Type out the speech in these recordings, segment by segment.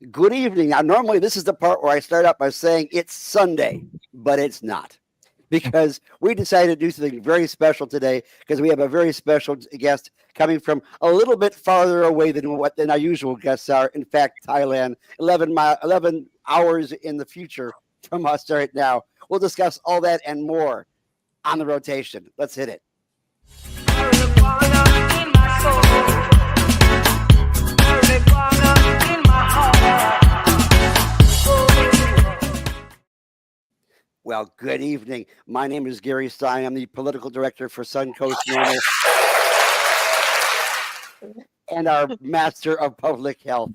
Good evening. Now, normally this is the part where I start out by saying it's Sunday, but it's not, because we decided to do something very special today because we have a very special guest coming from a little bit farther away than our usual guests are. In fact, Thailand, 11 hours in the future from us right now. We'll discuss all that and more on the rotation. Let's hit it. Well, good evening. My name is Gary Stein. I'm the political director for Suncoast Normal and our master of public health.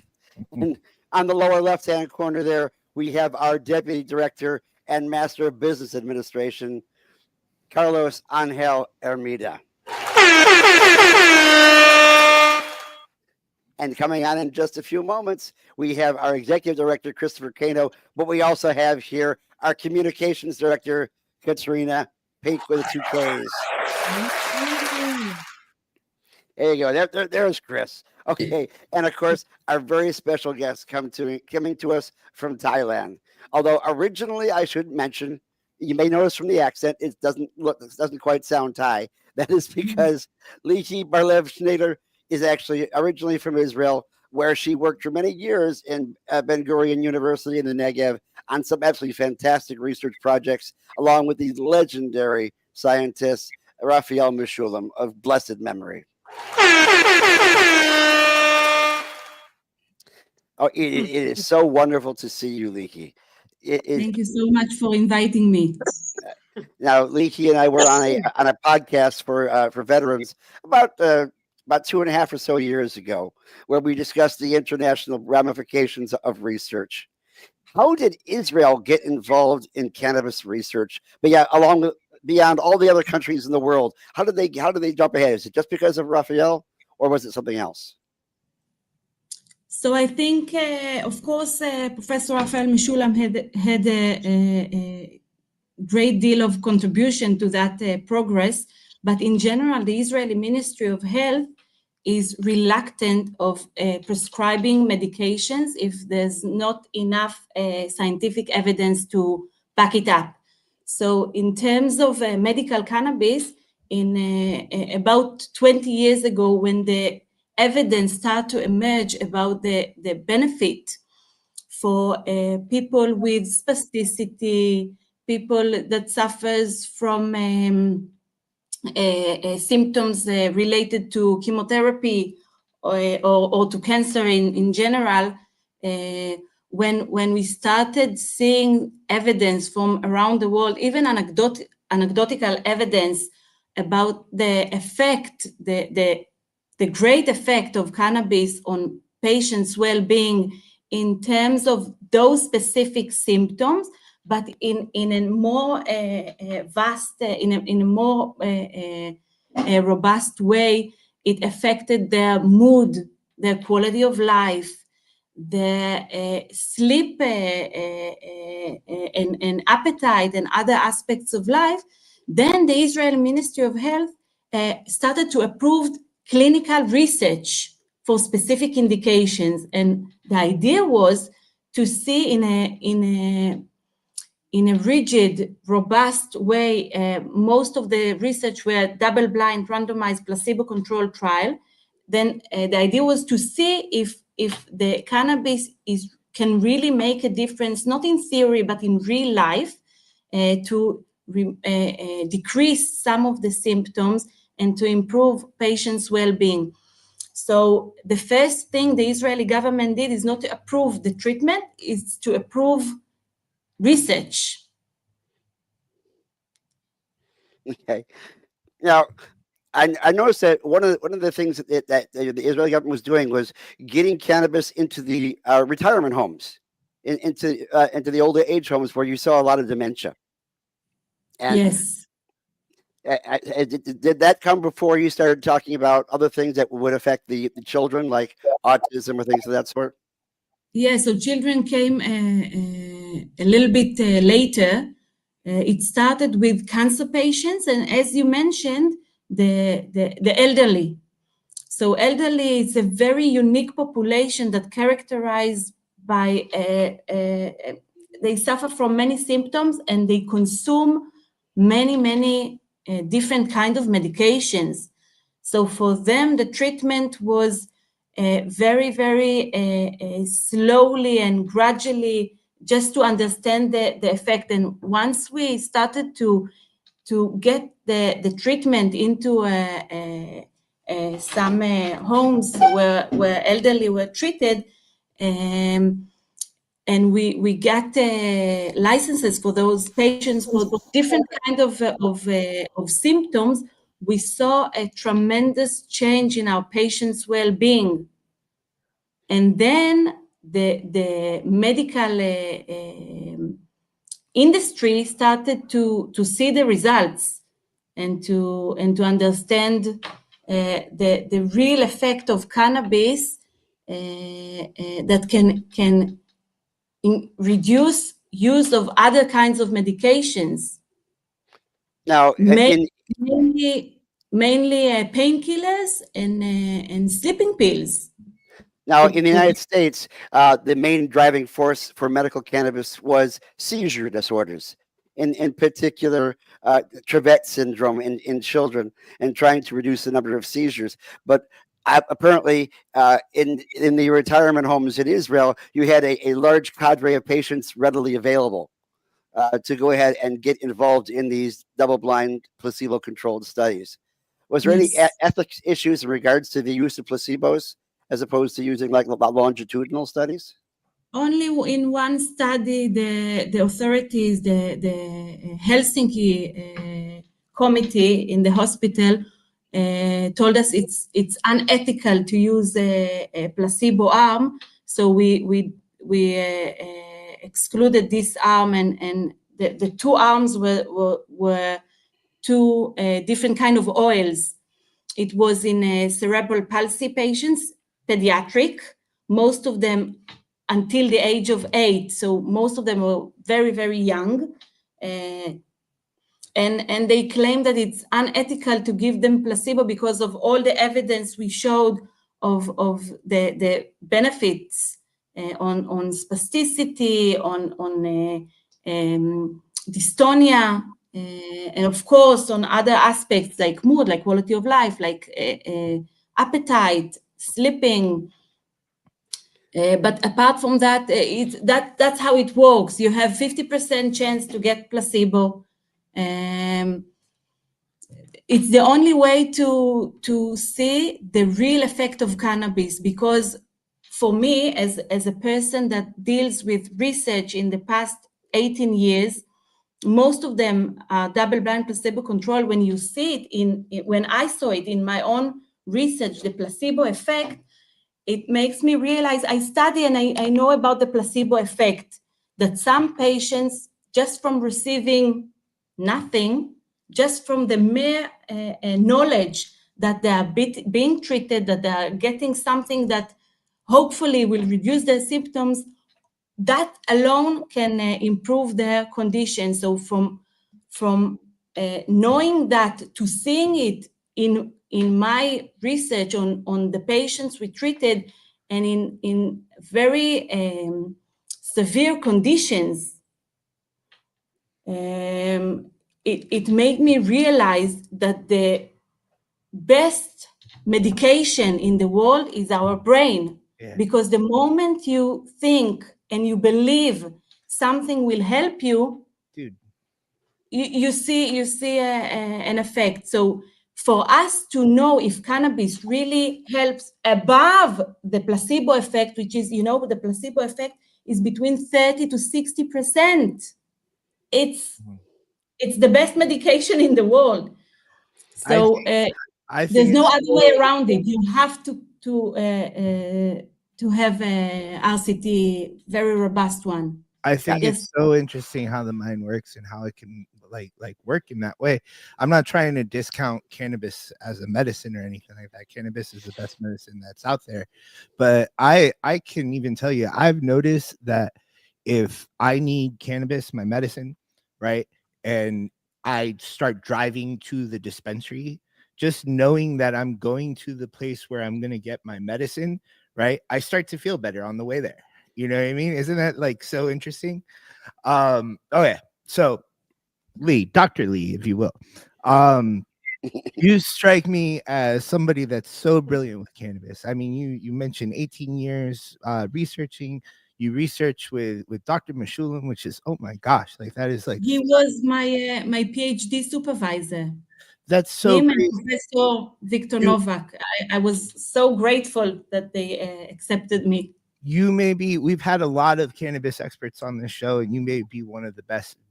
And on the lower left-hand corner there, we have our deputy director and master of business administration, Carlos Angel Hermida. And coming on in just a few moments, we have our executive director, Christopher Cano, but we also have here our communications director, Katrina, pink with 2 Ks. There you go. There's Chris. Okay. And of course, our very special guest coming to us from Thailand. Although originally, I should mention, you may notice from the accent, it doesn't quite sound Thai. That is because Lihi Bar-Lev Schleider is actually originally from Israel, where she worked for many years in Ben-Gurion University in the Negev on some absolutely fantastic research projects, along with the legendary scientist Raphael Mechoulam of blessed memory. Oh, it is so wonderful to see you, Lihi. Thank you so much for inviting me. Now, Lihi and I were on a podcast for veterans about 2.5 or so years ago, where we discussed the international ramifications of research. How did Israel get involved in cannabis research? But yeah, beyond all the other countries in the world, how did they jump ahead? Is it just because of Raphael, or was it something else? So I think, of course, Professor Raphael Mechoulam had a great deal of contribution to that progress. But in general, the Israeli Ministry of Health is reluctant of prescribing medications if there's not enough scientific evidence to back it up. So in terms of medical cannabis, in about 20 years ago, when the evidence started to emerge about the benefit for people with spasticity, people that suffers from symptoms related to chemotherapy or to cancer in general, when we started seeing evidence from around the world, even anecdotal evidence about the effect, the great effect of cannabis on patients' well-being in terms of those specific symptoms, but in a more vast, in a more robust way, it affected their mood, their quality of life, their sleep and appetite and other aspects of life. Then the Israeli Ministry of Health started to approve clinical research for specific indications, and the idea was to see in a rigid, robust way. Most of the research were double-blind, randomized, placebo-controlled trial. Then the idea was to see if the cannabis can really make a difference, not in theory, but in real life, to decrease some of the symptoms and to improve patients' well-being. So the first thing the Israeli government did is not to approve the treatment, it's to approve research. Okay. Now, I noticed that one of the things that the Israeli government was doing was getting cannabis into the retirement homes, into the older age homes where you saw a lot of dementia. And yes. Did that come before you started talking about other things that would affect the children, like autism or things of that sort? Yeah, so children came a little bit later, It started with cancer patients, and as you mentioned, the elderly. So elderly is a very unique population that characterized by they suffer from many symptoms and they consume many different kind of medications. So for them, the treatment was very slowly and gradually, just to understand the effect. And once we started to get the treatment into some homes where elderly were treated, and we got licenses for those patients for different kind of symptoms, we saw a tremendous change in our patients' well-being. And then the medical industry started to see the results and to understand the real effect of cannabis that can reduce use of other kinds of medications. Now, Mainly painkillers and sleeping pills. Now, in the United States, the main driving force for medical cannabis was seizure disorders, in particular, Tourette syndrome in children, and trying to reduce the number of seizures. But apparently, in the retirement homes in Israel, you had a large cadre of patients readily available to go ahead and get involved in these double-blind, placebo-controlled studies. Was there any Yes. ethics issues in regards to the use of placebos as opposed to using like longitudinal studies? Only in one study, the authorities, the Helsinki committee in the hospital told us it's unethical to use a placebo arm, so we excluded this arm, and the two arms were two different kind of oils. It was in cerebral palsy patients, pediatric, most of them until the age of 8. So most of them were very young. And they claim that it's unethical to give them placebo because of all the evidence we showed of the benefits on spasticity, on dystonia, and of course on other aspects like mood, like quality of life, like appetite, sleeping. But apart from that, that's how it works. You have 50% chance to get placebo. It's the only way to see the real effect of cannabis, because for me, as a person that deals with research in the past 18 years, most of them are double-blind placebo-controlled. When you see it when I saw it in my own research, the placebo effect, it makes me realize I study and I know about the placebo effect, that some patients, just from receiving nothing, just from the mere knowledge that they are being treated, that they are getting something that hopefully will reduce their symptoms, that alone can improve their condition. So from knowing that to seeing it in my research on the patients we treated, and in very severe conditions, it made me realize that the best medication in the world is our brain. Yeah. Because the moment you think and you believe something will help you, dude, you see an effect. So for us to know if cannabis really helps above the placebo effect, which is, the placebo effect is between 30 to 60%. It's the best medication in the world. So I think there's no other way around it. You have to have a RCT, very robust one. I think it's so interesting how the mind works and how it can like work in that way. I'm not trying to discount cannabis as a medicine or anything like that. Cannabis is the best medicine that's out there. But I can even tell you, I've noticed that if I need cannabis, my medicine, right, and I start driving to the dispensary, just knowing that I'm going to the place where I'm going to get my medicine, right? I start to feel better on the way there. You know what I mean? Isn't that like so interesting? Oh yeah. So Lee, Dr. Lee, if you will. You strike me as somebody that's so brilliant with cannabis. I mean, you mentioned 18 years researching. You research with Dr. Mechoulam, which is, oh my gosh, like that is like, He was my PhD supervisor. that's so Him and crazy. Professor Victor Novack. I was so grateful that they accepted me. We've had a lot of cannabis experts on this show, and you may be one of the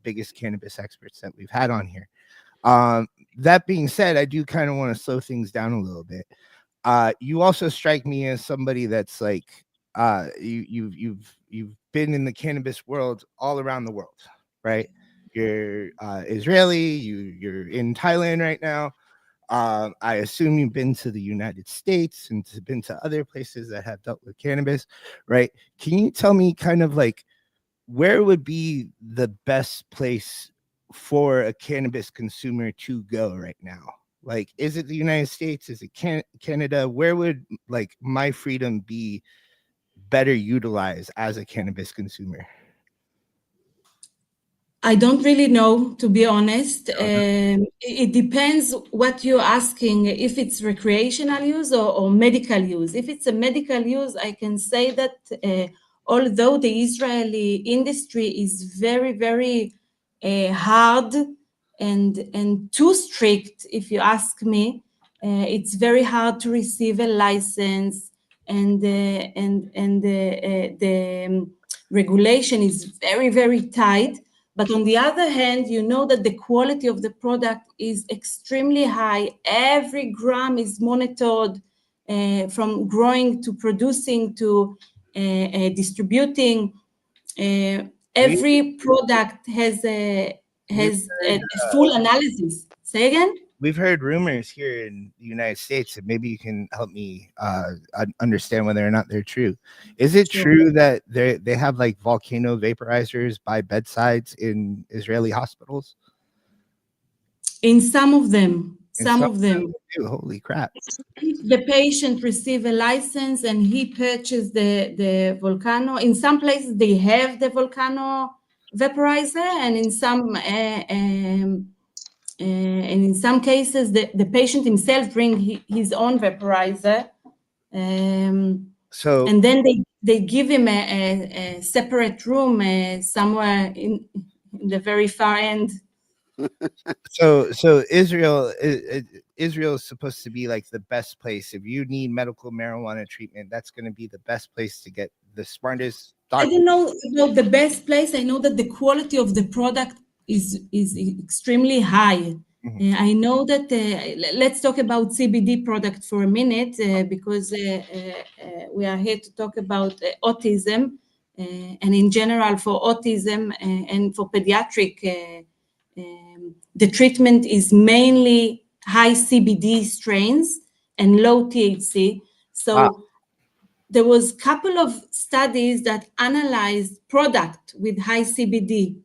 biggest cannabis experts that we've had on here. That being said, I do kind of want to slow things down a little bit. You also strike me as somebody that's like, you've been in the cannabis world all around the world, right? You're Israeli, you're in Thailand right now. I assume you've been to the United States and been to other places that have dealt with cannabis, right? Can you tell me kind of like where would be the best place for a cannabis consumer to go right now? Like, is it the United States? Is it Canada? Where would like my freedom be better utilized as a cannabis consumer? I don't really know, to be honest. It depends what you're asking, if it's recreational use or medical use. If it's a medical use, I can say that although the Israeli industry is very, very hard and too strict, if you ask me, it's very hard to receive a license, and the regulation is very, very tight. But on the other hand, you know that the quality of the product is extremely high. Every gram is monitored, from growing to producing to distributing. Every product has a full analysis. Say again? We've heard rumors here in the United States, and maybe you can help me understand whether or not they're true. Is it true that they have like volcano vaporizers by bedsides in Israeli hospitals? In some of them, Holy crap! If the patient receive a license and he purchased the volcano, in some places they have the volcano vaporizer, and in some cases the patient himself bring his own vaporizer, So and then they give him a separate room somewhere in the very far end. so Israel is supposed to be like the best place. If you need medical marijuana treatment, that's going to be the best place to get the smartest doctor. I don't know about the best place. I know that the quality of the product is extremely high. Mhm. I know that, let's talk about CBD product for a minute, because we are here to talk about autism, and in general for autism and for pediatric, the treatment is mainly high CBD strains and low THC. So there was a couple of studies that analyzed product with high CBD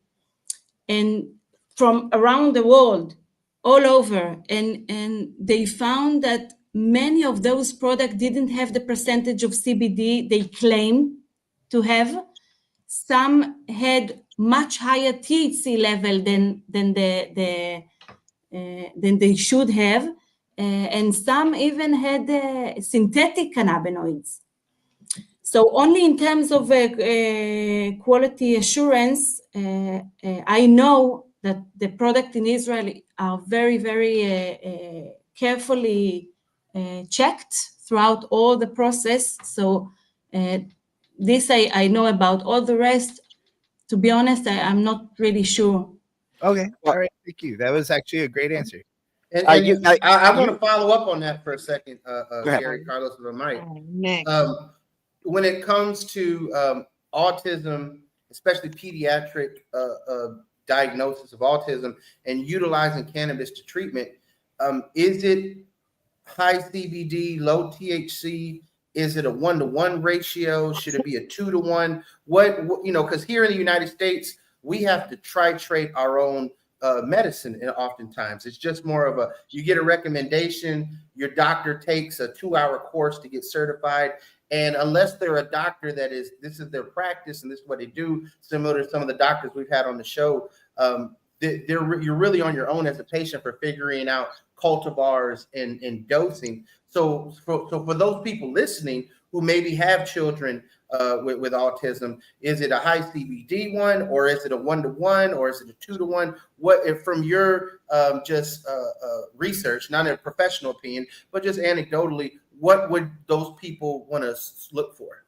and from around the world, all over, and they found that many of those products didn't have the percentage of CBD they claim to have. Some had much higher THC level than they should have, and some even had synthetic cannabinoids. So only in terms of quality assurance, I know that the product in Israel are very, very carefully checked throughout all the process. So this I know about. All the rest, to be honest, I'm not really sure. Okay, all right, thank you. That was actually a great answer. And I want to follow up on that for a second, Gary, Carlos, if I might. When it comes to autism, especially pediatric diagnosis of autism and utilizing cannabis to treatment, is it high CBD, low THC? Is it a 1-to-1 ratio? Should it be a 2-to-1? What because here in the United States, we have to titrate our own medicine. Oftentimes it's just more of you get a recommendation, your doctor takes a 2-hour course to get certified, and unless they're a doctor this is their practice and this is what they do, similar to some of the doctors we've had on the show, you're really on your own as a patient for figuring out cultivars and dosing. So for those people listening who maybe have children with autism, is it a high CBD one, or is it a 1-to-1, or is it a 2-to-1? What, if from your research, not a professional opinion, but just anecdotally, what would those people want to look for?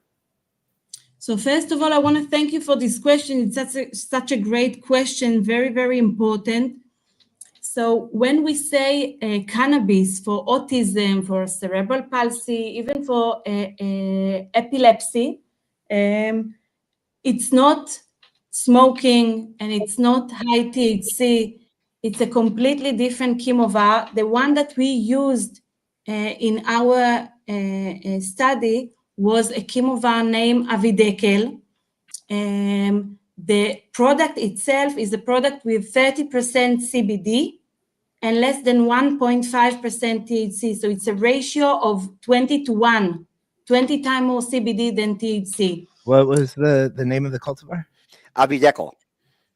So first of all, I want to thank you for this question. It's such a great question, very, very important. So when we say cannabis for autism, for cerebral palsy, even for epilepsy, it's not smoking and it's not high THC. It's a completely different chemovar. The one that we used in our study was a chemovar named Avidekel. The product itself is a product with 30% CBD and less than 1.5% THC. So it's a ratio of 20-to-1, 20 times more CBD than THC. What was the name of the cultivar? Avidekel.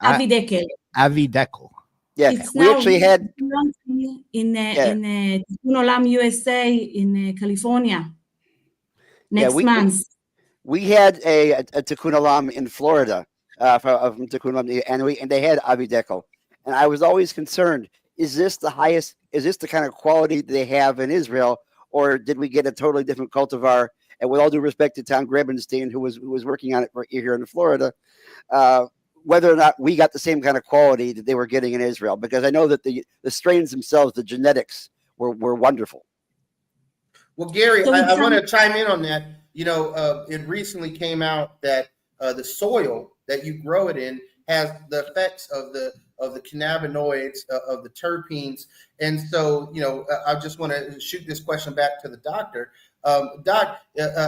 Avidekel. Avidekel. Yeah, it's we actually had in Tikkun Olam USA in California next month. We had a Tikkun Olam in Florida from Tikkun Olam, and they had Avidekel, and I was always concerned: is this the highest? Is this the kind of quality they have in Israel, or did we get a totally different cultivar? And with all due respect to Tom Grebenstein, who was working on it here in Florida, whether or not we got the same kind of quality that they were getting in Israel, because I know that the strains themselves, the genetics were wonderful. Well, Gary, I want to chime in on that. You know, it recently came out that the soil that you grow it in has the effects of the cannabinoids, of the terpenes. And so, you know, I just want to shoot this question back to the doctor. Doc,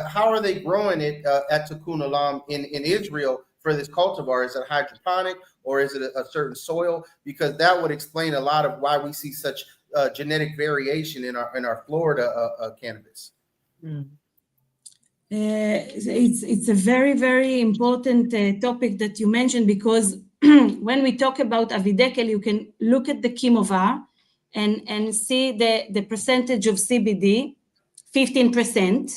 how are they growing it at Tikkun Olam in Israel for this cultivar? Is it hydroponic, or is it a certain soil? Because that would explain a lot of why we see such genetic variation in our Florida cannabis. It's a very, very important topic that you mentioned, because when we talk about Avidekel, you can look at the chemovar and see the percentage of CBD, 15%,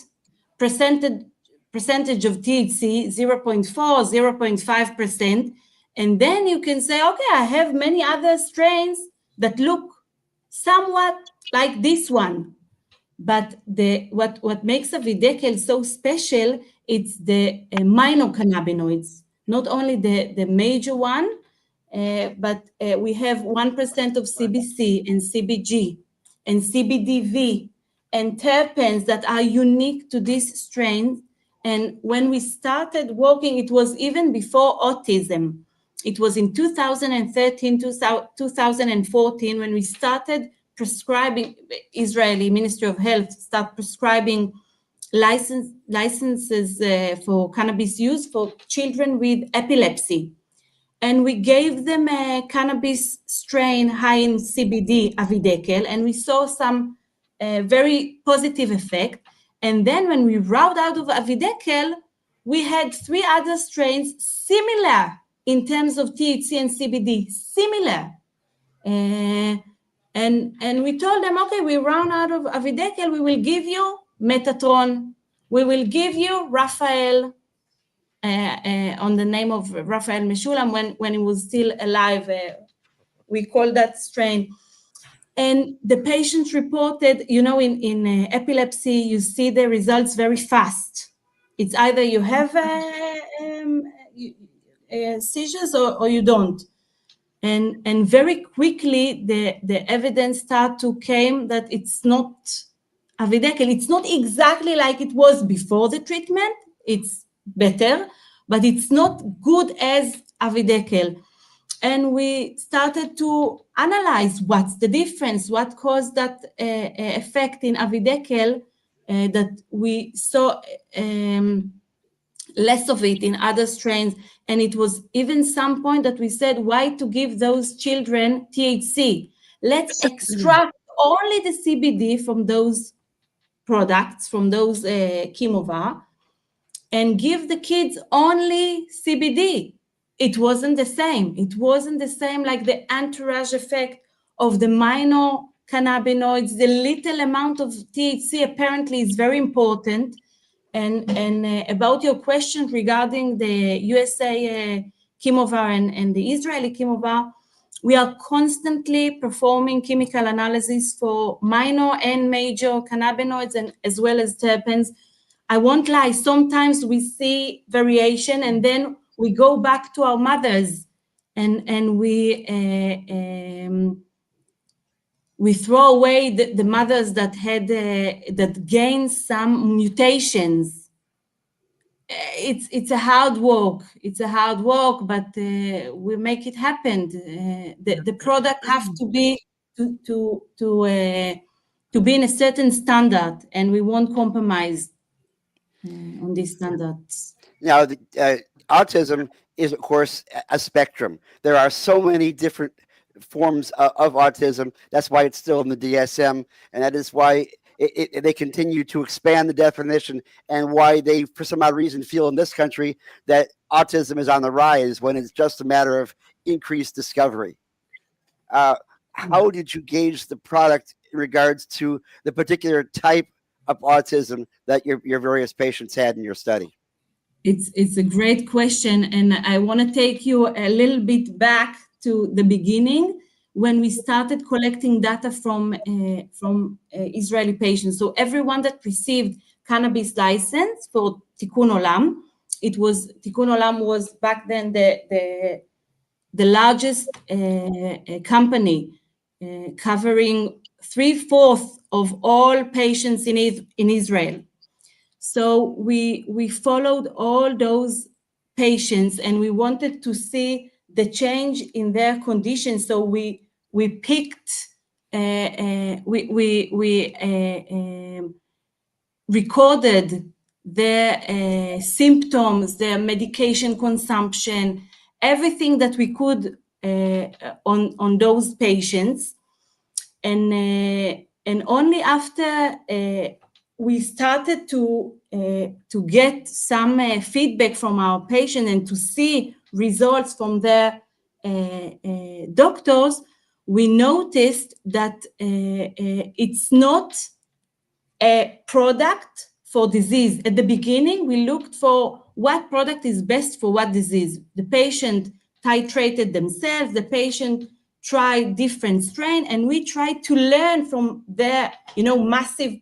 percentage of THC, 0.4, 0.5%. And then you can say, okay, I have many other strains that look somewhat like this one. But what makes Avidekel so special, it's the minor cannabinoids, not only the major one, but we have 1% of CBC and CBG and CBDV and terpenes that are unique to this strain. And when we started working, it was even before autism. It was in 2013, 2014, when we started prescribing, Israeli Ministry of Health start prescribing licenses for cannabis use for children with epilepsy. And we gave them a cannabis strain high in CBD, Avidekel, and we saw some very positive effect. And then when we rolled out of Avidekel, we had 3 other strains similar in terms of THC and CBD, similar. And we told them, okay, we run out of Avidekel, we will give you Metatron, we will give you Raphael, on the name of Raphael Mechoulam when he was still alive. We call that strain. And the patients reported, you know, in epilepsy, you see the results very fast. It's either you have seizures or you don't. And very quickly, the evidence start to came that it's not Avidekel. It's not exactly like it was before the treatment. It's better, but it's not good as Avidekel. And we started to analyze what's the difference, what caused that effect in Avidekel that we saw less of it in other strains. And it was even some point that we said, why to give those children THC? Let's extract only the CBD from those products, from those chemovar, and give the kids only CBD. It wasn't the same. It wasn't the same, like the entourage effect of the minor cannabinoids. The little amount of THC apparently is very important. And about your question regarding the USA chemovar and the Israeli chemovar, we are constantly performing chemical analysis for minor and major cannabinoids, and as well as terpenes. I won't lie, sometimes we see variation, and then we go back to our mothers and we throw away the mothers that had that gained some mutations. It's a hard work. It's a hard work, but we make it happen. The product have to be to be in a certain standard, and we won't compromise on these standards. Now, autism is, of course, a spectrum. There are so many different forms of autism. That's why it's still in the DSM, and that is why they continue to expand the definition, and why they, for some odd reason, feel in this country that autism is on the rise when it's just a matter of increased discovery. How did you gauge the product in regards to the particular type of autism that your various patients had in your study? It's a great question, and I want to take you a little bit back to the beginning when we started collecting data from Israeli patients. So everyone that received cannabis license for Tikkun Olam, Tikkun Olam was back then the largest company covering 3/4 of all patients in Israel. So we followed all those patients, and we wanted to see the change in their conditions. So we picked, recorded their symptoms, their medication consumption, everything that we could on those patients, and only after we started to get some feedback from our patient and to see results from their doctors, we noticed that it's not a product for disease. At the beginning, we looked for what product is best for what disease. The patient titrated themselves, the patient tried different strain, and we tried to learn from their, massive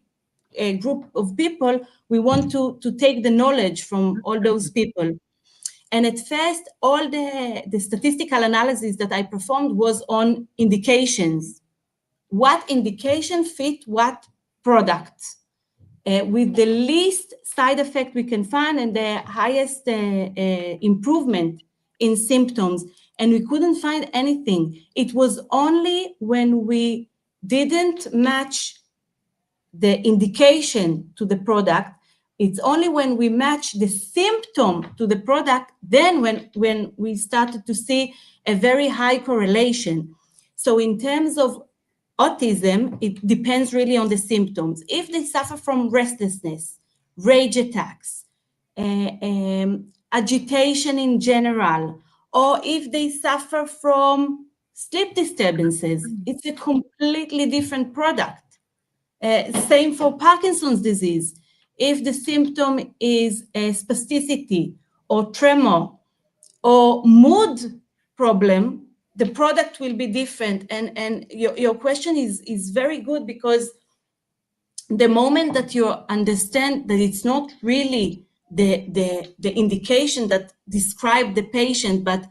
group of people. We want to take the knowledge from all those people. And at first, all the statistical analysis that I performed was on indications. What indication fit what product? With the least side effect we can find and the highest improvement in symptoms. And we couldn't find anything. It was only when we didn't match the indication to the product, it's only when we match the symptom to the product, then when we started to see a very high correlation. So in terms of autism, it depends really on the symptoms. If they suffer from restlessness, rage attacks, agitation in general, or if they suffer from sleep disturbances, it's a completely different product. Same for Parkinson's disease. If the symptom is a spasticity or tremor or mood problem, the product will be different. And your question is very good, because the moment that you understand that it's not really the indication that describe the patient, but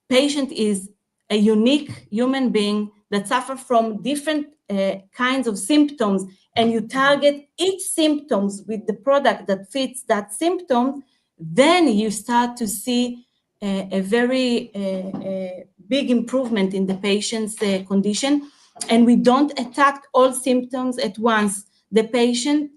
patient is a unique human being that suffer from different kinds of symptoms, and you target each symptoms with the product that fits that symptom, then you start to see a very big improvement in the patient's condition. And we don't attack all symptoms at once. The patient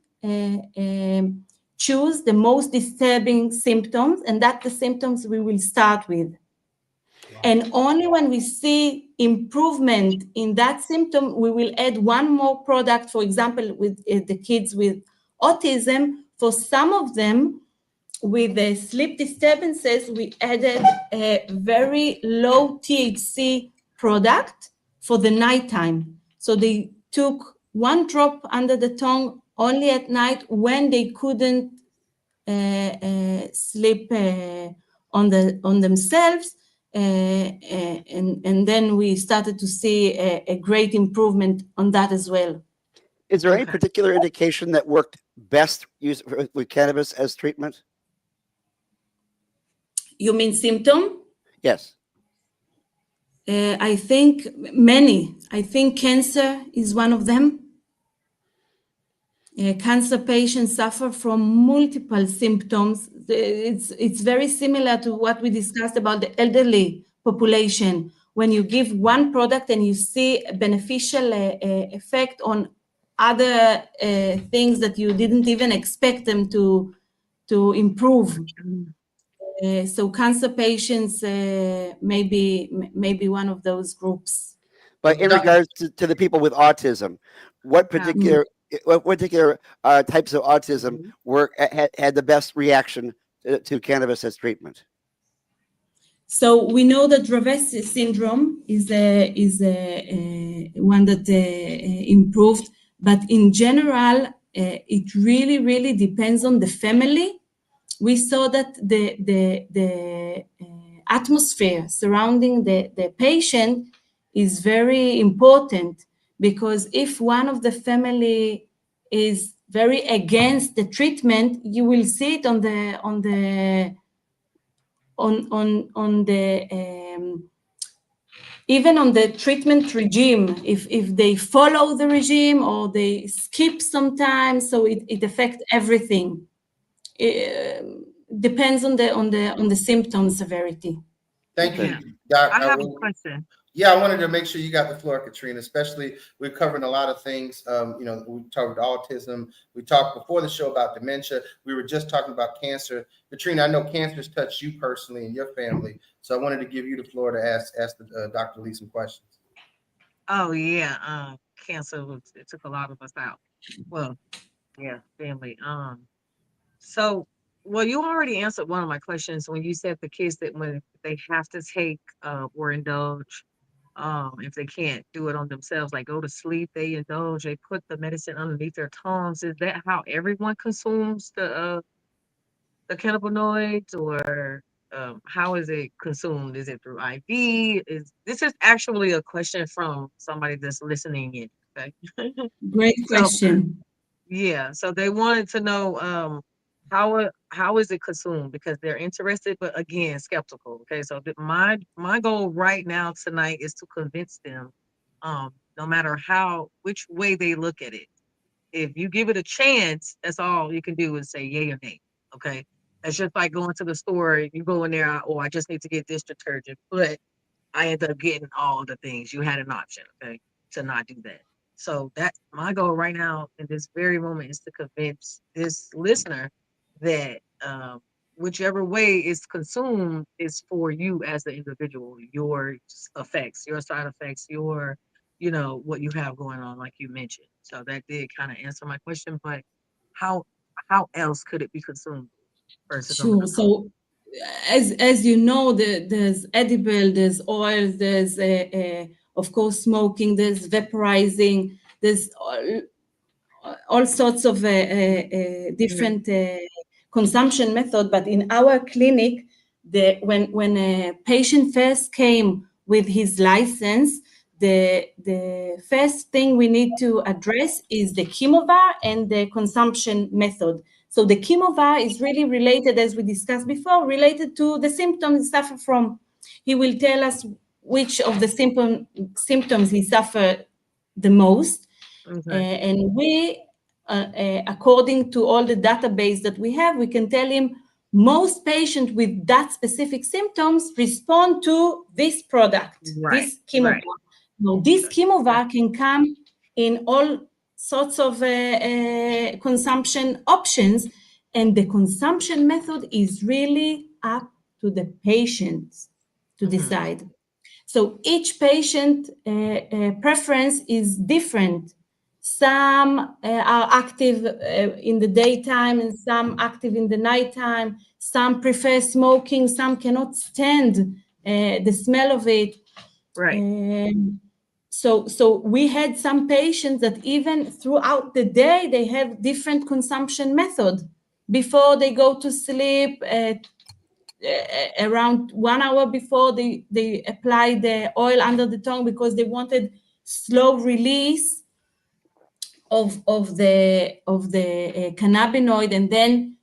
choose the most disturbing symptoms, and that's the symptoms we will start with. Wow. And only when we see improvement in that symptom, we will add one more product. For example, with the kids with autism, for some of them, with the sleep disturbances, we added a very low THC product for the nighttime. So they took one drop under the tongue only at night when they couldn't sleep on themselves. And then we started to see a great improvement on that as well. Is there any particular indication that worked best with cannabis as treatment? You mean symptom? Yes. I think many. I think cancer is one of them. Cancer patients suffer from multiple symptoms. It's very similar to what we discussed about the elderly population. When you give one product and you see a beneficial effect on other things that you didn't even expect them to improve. So cancer patients may be one of those groups. But in regards to the people with autism, what particular types of autism had the best reaction to cannabis as treatment? So we know that Dravet syndrome is one that improved, but in general, it really depends on the family. We saw that the atmosphere surrounding the patient is very important, because if one of the family is very against the treatment, you will see it on the even on the treatment regime, if they follow the regime or they skip sometimes, so it affects everything. It depends on the symptom severity. Thank you, Doc. I have a question. Yeah, I wanted to make sure you got the floor, Katrina. Especially, we're covering a lot of things. We covered autism. We talked before the show about dementia. We were just talking about cancer. Katrina, I know cancer's touched you personally and your family, so I wanted to give you the floor to ask Dr. Lee some questions. Oh yeah, cancer it took a lot of us out. Well, yeah, family. So, well, you already answered one of my questions when you said the kids that when they have to take or indulge, if they can't do it on themselves, like go to sleep, they indulge, they put the medicine underneath their tongues. Is that how everyone consumes the cannabinoids, or how is it consumed? Is it through IV? This is actually a question from somebody that's listening in? Okay. Great question. Yeah, so they wanted to know how is it consumed, because they're interested, but again, skeptical. Okay, so my goal right now tonight is to convince them, no matter which way they look at it. If you give it a chance, that's all you can do is say yay or nay. Okay, it's just like going to the store. You go in there, oh, I just need to get this detergent, but I ended up getting all the things. You had an option, okay, to not do that. So that's my goal right now in this very moment, is to convince this listener that whichever way it's consumed is for you as the individual, your effects, your side effects, your, what you have going on, like you mentioned. So that did kind of answer my question, but how else could it be consumed versus? Sure. So as you know, there's edible, there's oil, there's of course smoking, there's vaporizing, there's all sorts of different consumption method. But in our clinic, when a patient first came with his license, the first thing we need to address is the chemovar and the consumption method. So the chemovar is really related, as we discussed before, related to the symptoms he suffer from. He will tell us which of the symptoms he suffered the most. Okay. And we, according to all the database that we have, we can tell him most patients with that specific symptoms respond to this product, this chemovar. Right. Now, this chemovar can come in all sorts of consumption options, And the consumption method is really up to the patient to decide. So each patient preference is different. Some are active in the daytime and some active in the nighttime. Some prefer smoking, some cannot stand the smell of it. Right. So we had some patients that even throughout the day, they have different consumption method. Before they go to sleep, around 1 hour before, they apply the oil under the tongue because they wanted slow release of the cannabinoid, and then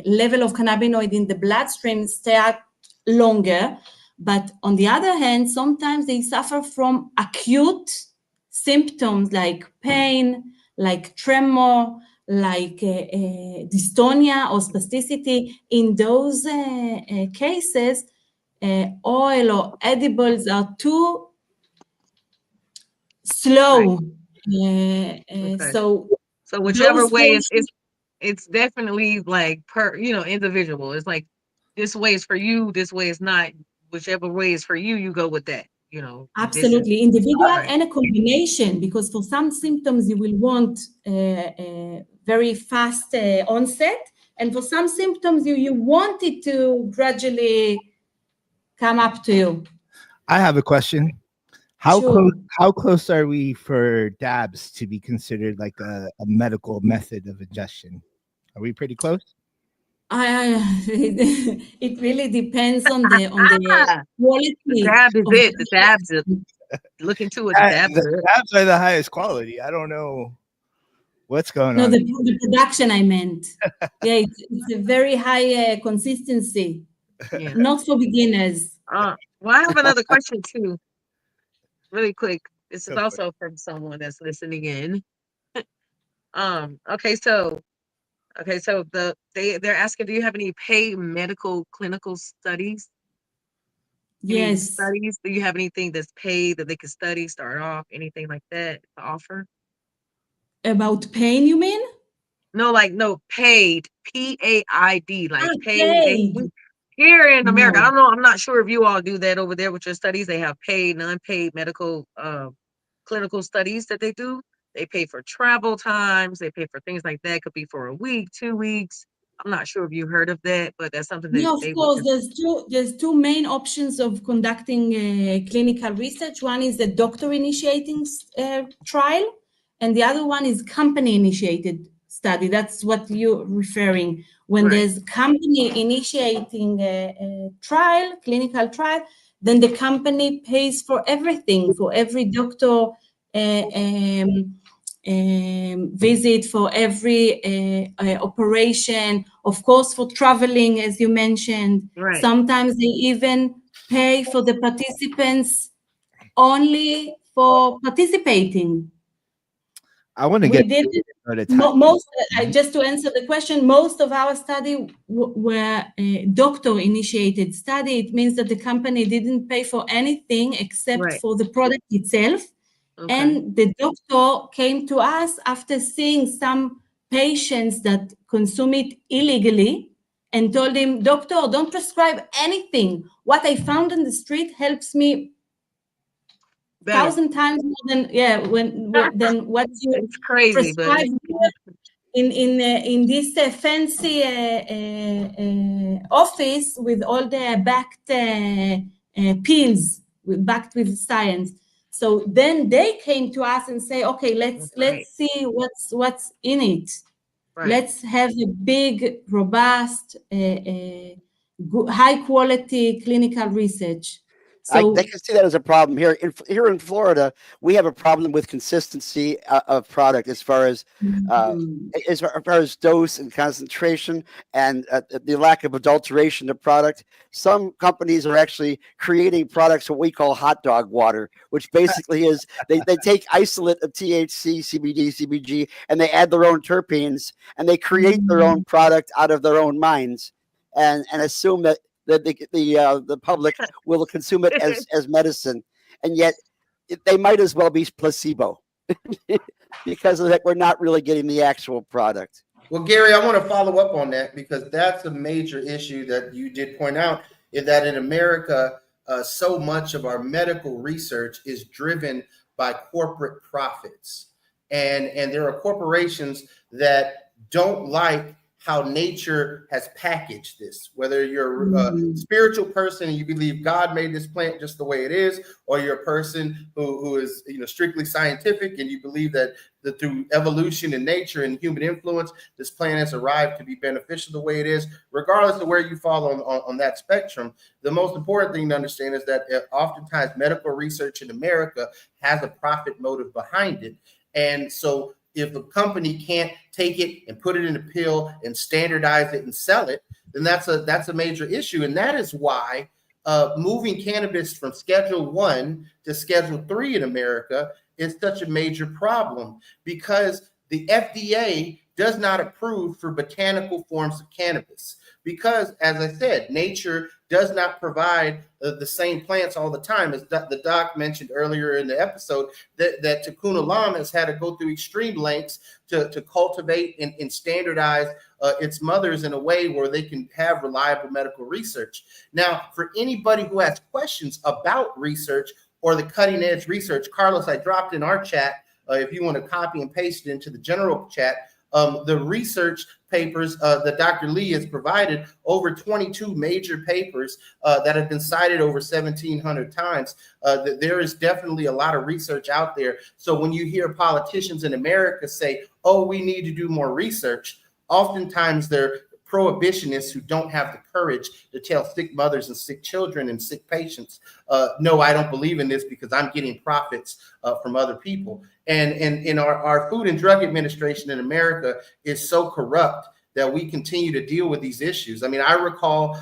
level of cannabinoid in the bloodstream stay out longer. But on the other hand, sometimes they suffer from acute symptoms like pain, like tremor, like dystonia or spasticity. In those cases, oil or edibles are too slow. So whichever those way patients, it's definitely like per individual. It's like this way is for you, this way is not. Whichever way is for you, you go with that. absolutely individual and a combination, because for some symptoms you will want very fast onset, and for some symptoms you want it to gradually come up to you. I have a question. How close are we for dabs to be considered like a medical method of ingestion? Are we pretty close? It really depends on the quality. The dab is it. The dabs are look into it. The dabs are the highest quality. I don't know what's going on. No, the production I meant. Yeah, it's a very high consistency. Yeah. Not for beginners. Well, I have another question too. Really quick. This is also from someone that's listening in. Okay, so they're asking, do you have any paid medical clinical studies? Yes. Any studies? Do you have anything that's paid that they can study, start off, anything like that to offer? About pain, you mean? No, paid. PAID, like paid. Here in America, I don't know. I'm not sure if you all do that over there with your studies. They have paid, non-paid medical clinical studies that they do. They pay for travel times. They pay for things like that. Could be for a week, 2 weeks. I'm not sure if you heard of that, but that's something that of course. There's two main options of conducting clinical research. One is the doctor initiating trial, and the other one is company initiated study. That's what you're referring. When there's company initiating a trial, clinical trial, then the company pays for everything, for every doctor visit, for every operation, of course, for traveling, as you mentioned. Right. Sometimes they even pay for the participants only for participating. I want to get just to answer the question, most of our study were doctor-initiated study. It means that the company didn't pay for anything except for the product itself. Okay. And the doctor came to us after seeing some patients that consume it illegally and told him, "Doctor, don't prescribe anything. What I found on the street helps me 1,000 times more than than what you prescribe in this fancy office with all the backed pills, backed with science." So then they came to us and say, "Okay, let's see what's in it. Right. Let's have a big, robust, high quality clinical research." So I can see that as a problem here. Here in Florida, we have a problem with consistency of product as far as dose and concentration, and the lack of adulteration of product. Some companies are actually creating products what we call hot dog water, which basically is they take isolate of THC, CBD, CBG, and they add their own terpenes, and they create their own product out of their own minds, and assume that the public will consume it as medicine, and yet they might as well be placebo because of that. We're not really getting the actual product. Well, Gary, I want to follow up on that because that's a major issue that you did point out, is that in America, so much of our medical research is driven by corporate profits. And there are corporations that don't like how nature has packaged this, whether you're a spiritual person and you believe God made this plant just the way it is, or you're a person who is strictly scientific and you believe that through evolution and nature and human influence, this plant has arrived to be beneficial the way it is. Regardless of where you fall on that spectrum, the most important thing to understand is that oftentimes medical research in America has a profit motive behind it. And so if a company can't take it and put it in a pill and standardize it and sell it, then that's a major issue. And that is why moving cannabis from Schedule 1 to Schedule 3 in America is such a major problem, because the FDA does not approve for botanical forms of cannabis. Because, as I said, nature does not provide the same plants all the time. As the doc mentioned earlier in the episode, that Tikkun Olam has had to go through extreme lengths to cultivate and standardize its mothers in a way where they can have reliable medical research. Now, for anybody who has questions about research or the cutting edge research, Carlos, I dropped in our chat, if you want to copy and paste it into the general chat, the research papers that Dr. Lee has provided, over 22 major papers that have been cited over 1,700 times. There is definitely a lot of research out there. So when you hear politicians in America say, oh, we need to do more research, oftentimes they're prohibitionists who don't have the courage to tell sick mothers and sick children and sick patients, no, I don't believe in this because I'm getting profits from other people. And in our Food and Drug Administration in America is so corrupt that we continue to deal with these issues. I mean, I recall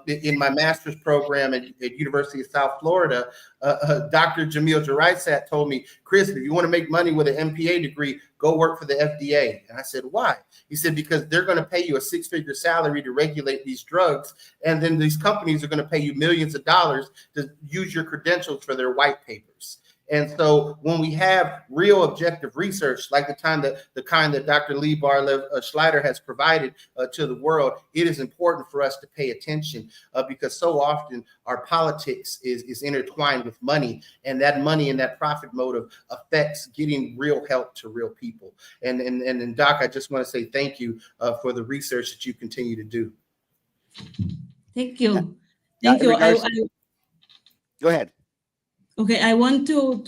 in my master's program at University of South Florida, Dr. Jamil Jaraisat told me, Chris, if you want to make money with an MPA degree, go work for the FDA. And I said, why? He said, because they're going to pay you a six-figure salary to regulate these drugs. And then these companies are going to pay you millions of dollars to use your credentials for their white papers. And so when we have real objective research, like the kind that Dr. Lihi Bar-Lev Schleider has provided to the world, it is important for us to pay attention because so often our politics is intertwined with money, and that money and that profit motive affects getting real help to real people. And Doc, I just want to say thank you for the research that you continue to do. Thank you. Thank you. Go ahead. Okay, I want to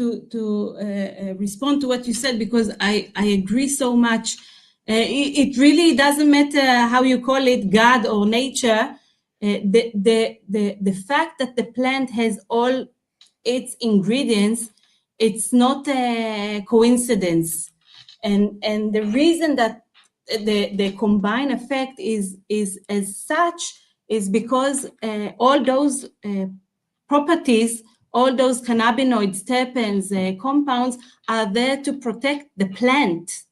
respond to what you said because I agree so much. It really doesn't matter how you call it, God or nature. The fact that the plant has all its ingredients, it's not a coincidence, and the reason that the combined effect is as such is because all those properties, all those cannabinoids, terpenes, compounds are there to protect the plant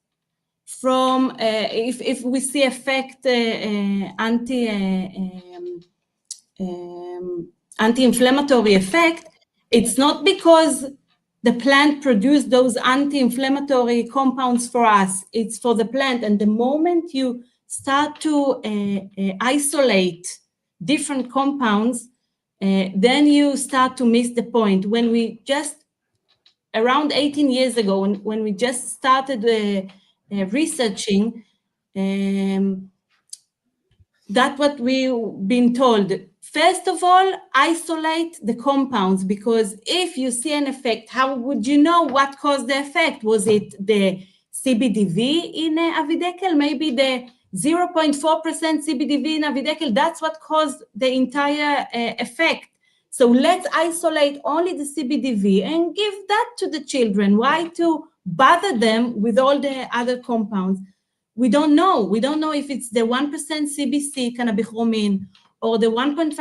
from, if we see effect, anti-inflammatory effect, it's not because the plant produced those anti-inflammatory compounds for us, it's for the plant. And the moment you start to isolate different compounds, then you start to miss the point. When we just, around 18 years ago, when we just started researching, that's what we've been told. First of all, isolate the compounds, because if you see an effect, how would you know what caused the effect? Was it the CBDV in Avidekel? Maybe the 0.4% CBDV in Avidekel, that's what caused the entire effect. So let's isolate only the CBDV and give that to the children. Why to bother them with all the other compounds? We don't know. We don't know if it's the 1% CBC, cannabichromin, or the 1.5%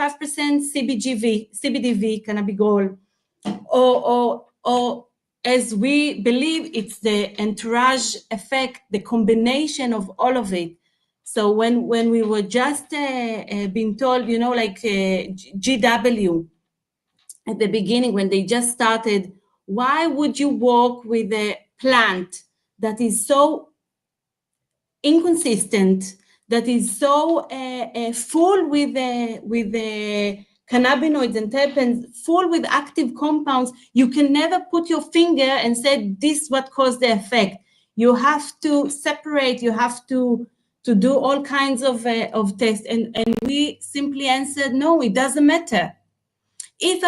CBDV, cannabigol, or as we believe it's the entourage effect, the combination of all of it. So when we were just being told, you know, like GW at the beginning, when they just started, why would you work with a plant that is so inconsistent, that is so full with cannabinoids and terpenes, full with active compounds, you can never put your finger and say this is what caused the effect. You have to separate, you have to do all kinds of tests, and we simply answered, no, it doesn't matter. If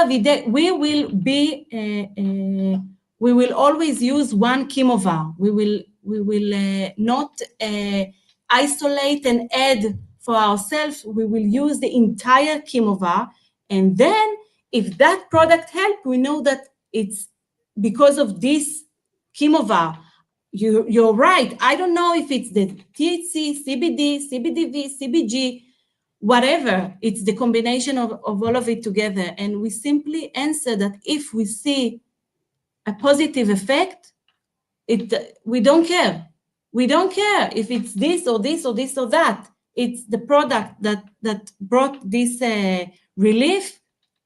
we will always use one chemovar. We will not isolate and add for ourselves. We will use the entire chemovar, and then if that product helps, we know that it's because of this chemovar. You're right. I don't know if it's the THC, CBD, CBDV, CBG, whatever. It's the combination of all of it together. And we simply answer that if we see a positive effect, we don't care. We don't care if it's this or this or this or that. It's the product that brought this relief.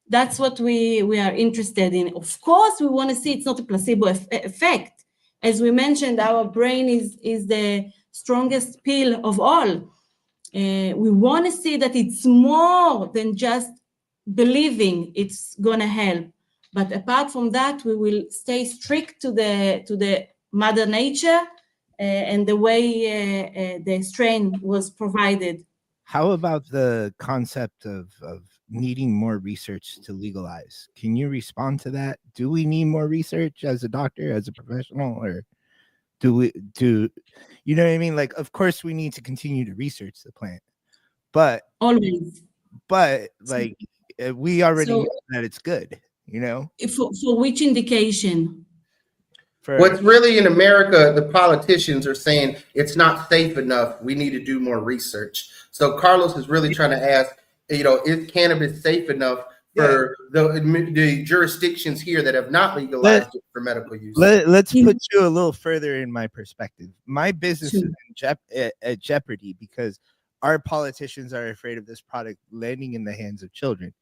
That's what we are interested in. Of course, we want to see it's not a placebo effect. As we mentioned, our brain is the strongest pill of all. We want to see that it's more than just believing it's going to help. But apart from that, we will stay strict to the Mother Nature and the way the strain was provided. How about the concept of needing more research to legalize? Can you respond to that? Do we need more research as a doctor, as a professional, or do you know what I mean? Like, of course we need to continue to research the plant, but always, like we already know that it's good, you know? For which indication? What's really in America, the politicians are saying it's not safe enough. We need to do more research. So Carlos is really trying to ask, is cannabis safe enough for the jurisdictions here that have not legalized it for medical use? Let's put you a little further in my perspective. My business is at jeopardy because our politicians are afraid of this product landing in the hands of children.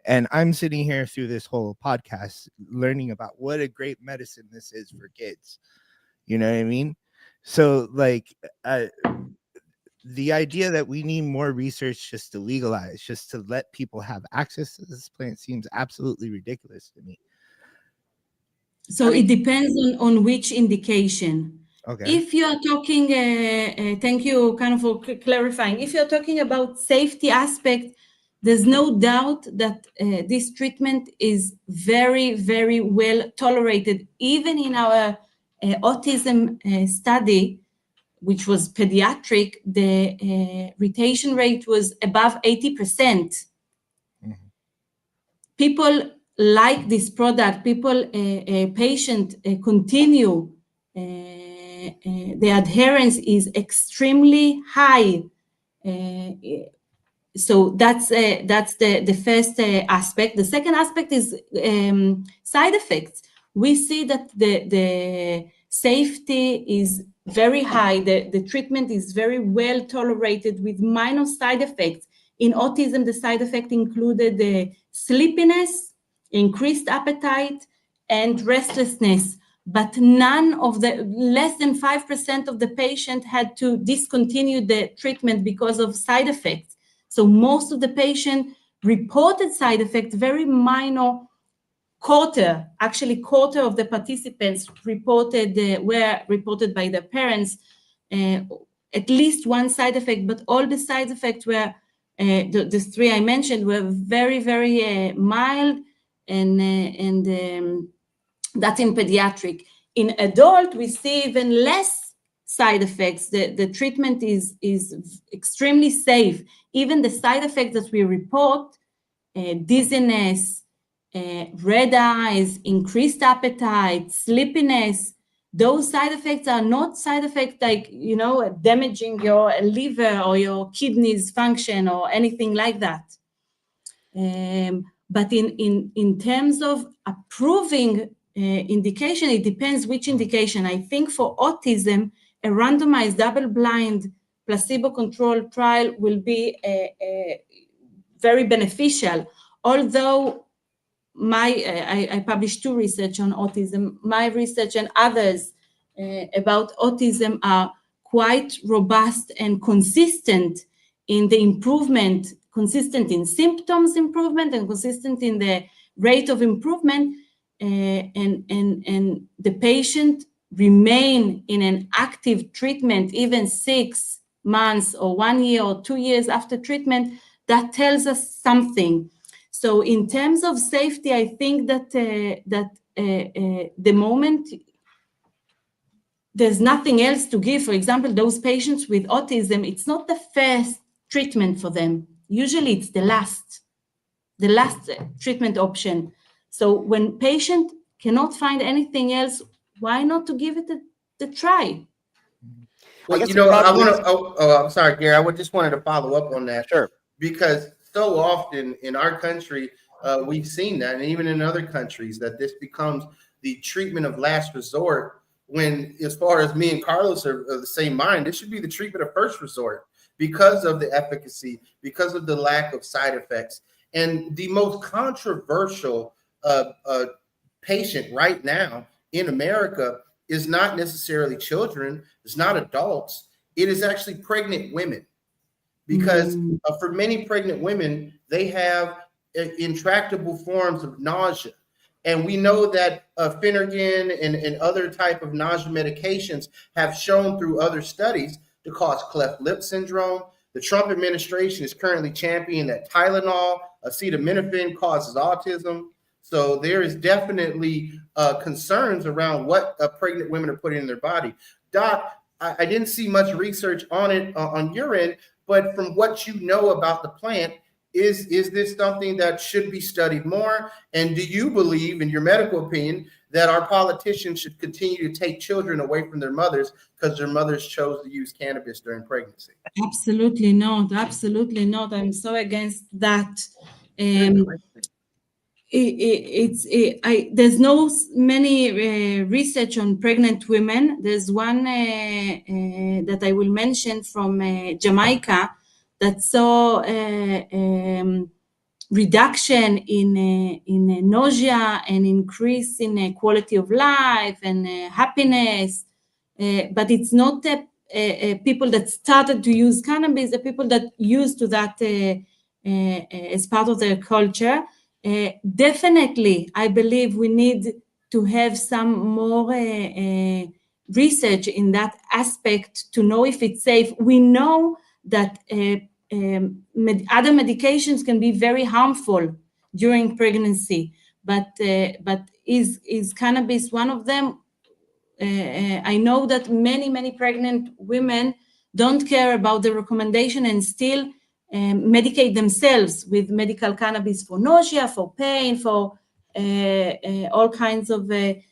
And I'm sitting here through this whole podcast learning about what a great medicine this is for kids. You know what I mean? So like the idea that we need more research just to legalize, just to let people have access to this plant seems absolutely ridiculous to me. So it depends on which indication. Okay. If you are talking, thank you kind of for clarifying. If you're talking about safety aspect, there's no doubt that this treatment is very, very well tolerated. Even in our autism study, which was pediatric, the retention rate was above 80%. Mm-hmm. People like this product. Patient continue. The adherence is extremely high. So that's the first aspect. The second aspect is side effects. We see that the safety is very high. The treatment is very well tolerated with minor side effects. In autism, the side effect included the sleepiness, increased appetite, and restlessness. But less than 5% of the patient had to discontinue the treatment because of side effects. So most of the patient reported side effects, very minor. Quarter of the participants were reported by their parents at least one side effect, but all the side effects were the three I mentioned were very, very mild, and that's in pediatric. In adult, we see even less side effects. The treatment is extremely safe. Even the side effects that we report, dizziness, red eyes, increased appetite, sleepiness, those side effects are not side effects like, damaging your liver or your kidneys function or anything like that. But in terms of approving indication, it depends which indication. I think for autism, a randomized double-blind placebo-controlled trial will be very beneficial. Although I published 2 research on autism, my research and others about autism are quite robust and consistent in the improvement, consistent in symptoms improvement and consistent in the rate of improvement, and the patient remain in an active treatment even 6 months or 1 year or 2 years after treatment, that tells us something. So in terms of safety, I think that the moment there's nothing else to give, for example, those patients with autism, it's not the first treatment for them. Usually it's the last treatment option. So when patient cannot find anything else, why not to give it a try? Well, you know, I want to, I'm sorry, Gary, I just wanted to follow up on that. Sure. Because so often in our country, we've seen that, and even in other countries, that this becomes the treatment of last resort, when, as far as me and Carlos are of the same mind, it should be the treatment of first resort because of the efficacy, because of the lack of side effects. And the most controversial patient right now in America is not necessarily children, it's not adults, it is actually pregnant women. Because for many pregnant women, they have intractable forms of nausea. And we know that Phenergan and other type of nausea medications have shown through other studies to cause cleft lip syndrome. The Trump administration is currently championing that Tylenol, acetaminophen causes autism. So there is definitely concerns around what pregnant women are putting in their body. Doc, I didn't see much research on it on your end, but from what you know about the plant, is this something that should be studied more? And do you believe, in your medical opinion, that our politicians should continue to take children away from their mothers because their mothers chose to use cannabis during pregnancy? Absolutely not. Absolutely not. I'm so against that. There's no many research on pregnant women. There's one that I will mention from Jamaica that saw reduction in nausea and increase in quality of life and happiness. But it's not people that started to use cannabis, the people that used to that as part of their culture. Definitely, I believe we need to have some more research in that aspect to know if it's safe. We know that other medications can be very harmful during pregnancy, but is cannabis one of them? I know that many pregnant women don't care about the recommendation and still medicate themselves with medical cannabis for nausea, for pain, for all kinds of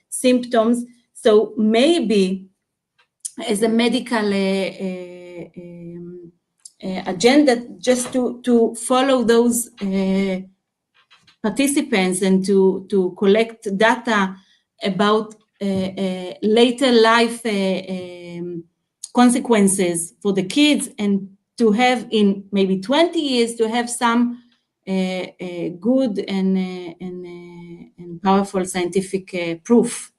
symptoms. So maybe as a medical agenda, just to follow those participants and to collect data about later life consequences for the kids, and to have in maybe 20 years to have some good and powerful scientific proof.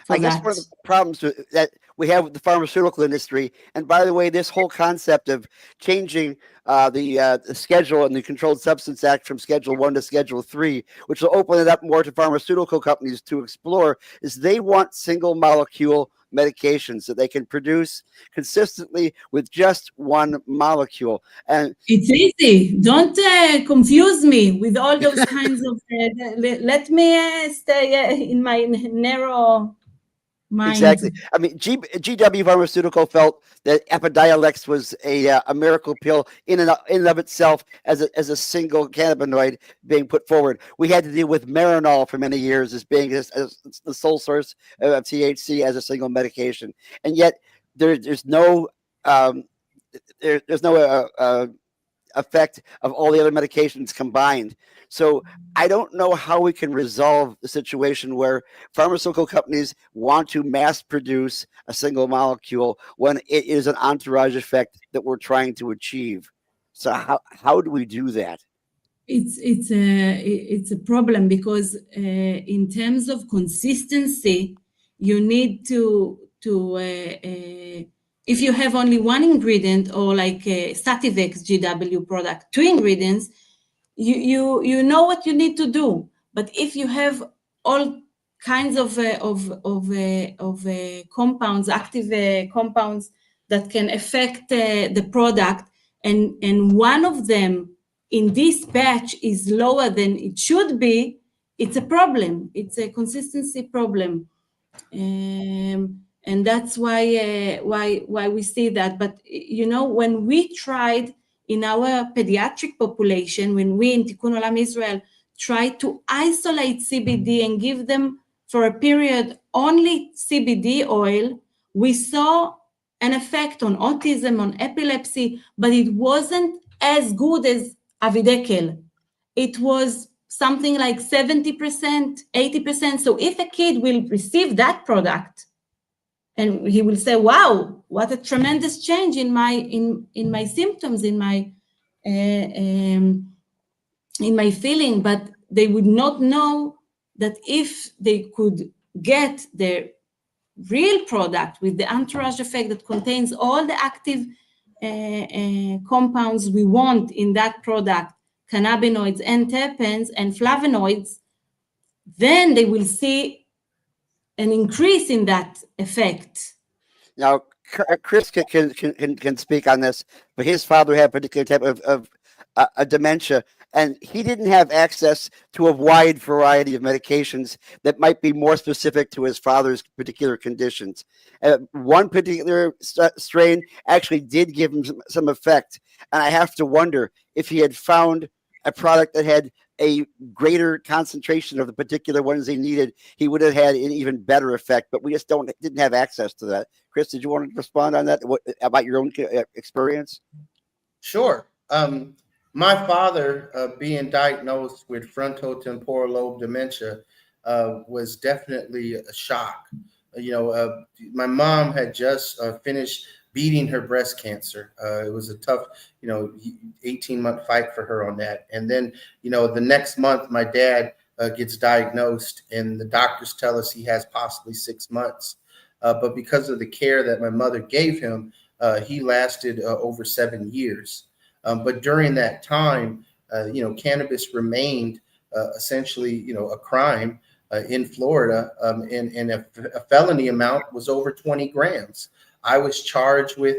I guess one of the problems that we have with the pharmaceutical industry, and by the way, this whole concept of changing the schedule in the Controlled Substance Act from Schedule 1 to Schedule 3, which will open it up more to pharmaceutical companies to explore, is they want single molecule medications that they can produce consistently with just one molecule. And it's easy. Don't confuse me with all those kinds of. Let me stay in my narrow mind. Exactly. I mean, GW Pharmaceutical felt that Epidiolex was a miracle pill in and of itself as a single cannabinoid being put forward. We had to deal with Marinol for many years as being as the sole source of THC as a single medication, and yet there's no effect of all the other medications combined. So I don't know how we can resolve the situation where pharmaceutical companies want to mass produce a single molecule when it is an entourage effect that we're trying to achieve. So how do we do that? It's a problem because in terms of consistency, you need to if you have only one ingredient, or like a Sativex GW product, 2 ingredients, you know what you need to do. But if you have all kinds of compounds, active compounds that can affect the product, and one of them in this batch is lower than it should be, it's a problem. It's a consistency problem. And that's why we see that. But when we tried in our pediatric population, when we in Tikkun Olam Israel tried to isolate CBD and give them for a period only CBD oil, we saw an effect on autism, on epilepsy, but it wasn't as good as Avidekel. It was something like 70%, 80%. So if a kid will receive that product and he will say, wow, what a tremendous change in my symptoms, in my feeling, but they would not know that if they could get the real product with the entourage effect that contains all the active compounds we want in that product, cannabinoids and terpenes and flavonoids, then they will see an increase in that effect. Now, Chris can speak on this, but his father had a particular type of a dementia, and he didn't have access to a wide variety of medications that might be more specific to his father's particular conditions. One particular strain actually did give him some effect, and I have to wonder if he had found a product that had a greater concentration of the particular ones they needed, he would have had an even better effect. But we just didn't have access to that. Chris, did you want to respond on that? What about your own experience? Sure. My father, being diagnosed with frontotemporal lobe dementia, was definitely a shock. My mom had just finished beating her breast cancer. It was a tough, 18-month fight for her on that. And then, the next month, my dad gets diagnosed, and the doctors tell us he has possibly 6 months. But because of the care that my mother gave him, he lasted over 7 years. But during that time, cannabis remained essentially, a crime in Florida, and a felony amount was over 20 grams. I was charged with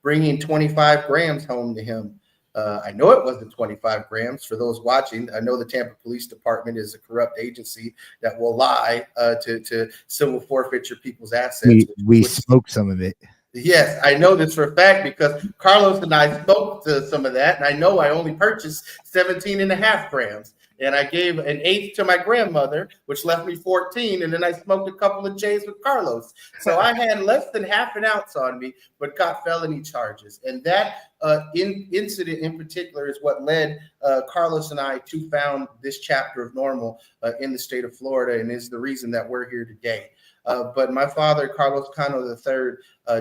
bringing 25 grams home to him. I know it wasn't 25 grams. For those watching, I know the Tampa Police Department is a corrupt agency that will lie to civil forfeiture people's assets. We smoked some of it. Yes, I know this for a fact because Carlos and I spoke to some of that, and I know I only purchased 17.5 grams. And I gave an 1/8 to my grandmother, which left me 14. And then I smoked a couple of J's with Carlos. So I had less than half an ounce on me, but got felony charges. And that incident in particular is what led Carlos and I to found this chapter of Normal in the state of Florida, and is the reason that we're here today. But my father, Carlos Cano III,